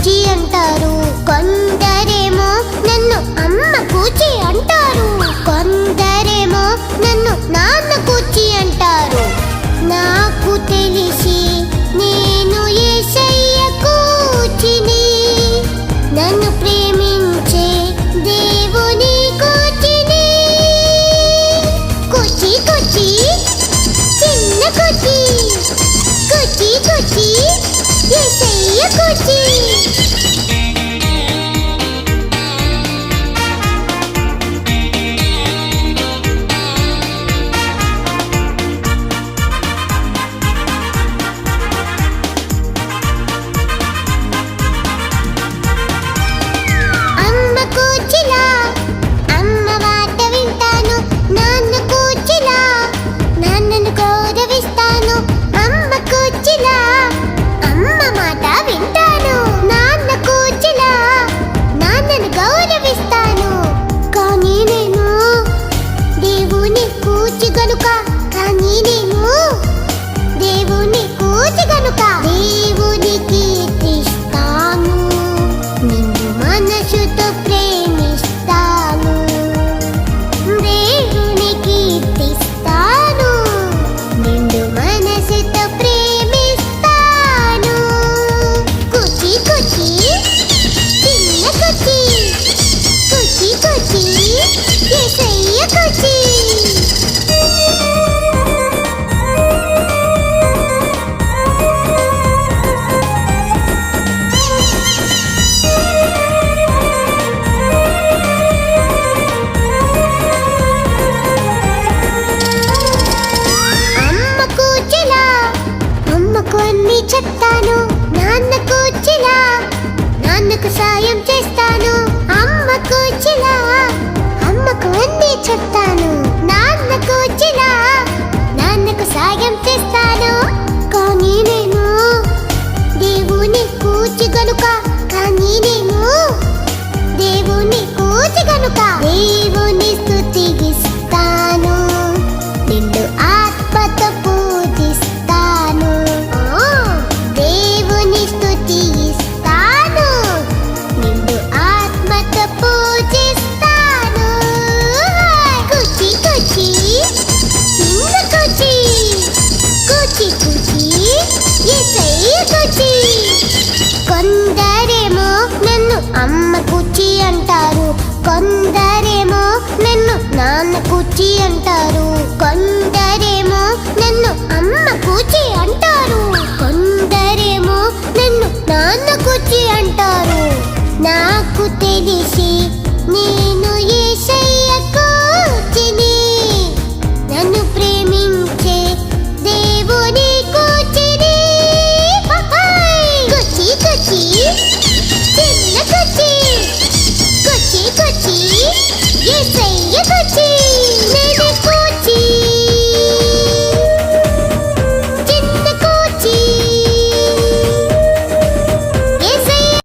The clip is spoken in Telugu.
కూచి అంటారు. కొందరేమో నన్ను అమ్మ కూచి అంటారు. కొందరేమో నన్ను నాన్న కూచి అంటారు. నాకు తెలిసి నేను యేసయ్య కూచిని, నన్ను ప్రేమించే దేవుని కూచిని. కూచి కూచి చిన్న కూచి, కూచి కూచి యేసయ్య కూచి. అమ్మ కూచిలా అమ్మ మాట వింటాను. నాన్న కూచిలా నాన్నను గౌరవిస్తాను. అమ్మ కూచిలా అమ్మ మాట వింటాను. నాన్న కూచిలా నాన్నను గౌరవిస్తాను. కానీ నేను దేవుని కూచి గనుక, కానీ నేను దేవుని కూచి గనుక దేవునికి కీర్తిస్తాను. నిన్ను మనసుతో ప్రేమిస్తాను. దేవుని కీర్తిస్తాను. నిన్ను మనసుతో ప్రేమిస్తాను. కూచి కూచి చిన్న కూచి, కూచి కూచి యేసయ్య కూచి. అమ్మ కూచిలా అమ్మకు అన్ని చెప్తాను. నాన్న కూచిలా నాన్నకు సాయం చేస్తాను. అమ్మ కూచిలా అమ్మకు అన్ని చెప్తాను. నాన్న కూచిలా నాన్నకు సాయం చేస్తాను. కానీ నేను దేవుని కూచి గనుక, కానీ నేను దేవుని కూచి గనుక దేవుని స్తుతిస్తాను. నిన్ను ఆత్మతో పూజిస్తాను. దేవుని స్తుతిస్తాను. నిన్ను ఆత్మతో పూజిస్తాను. కూచి కూచి చిన్న కూచి, కూచి కూచి యేసయ్య కూచి. కొందరేమో నన్ను అమ్మ కూచి అంటారు. కొందరేమో నన్ను నాన్న కూచి అంటారు. కొందరేమో నన్ను అమ్మ కూచి అంటారు. కొందరేమో నన్ను నాన్న కూచి అంటారు. నాకు తెలిసి నీ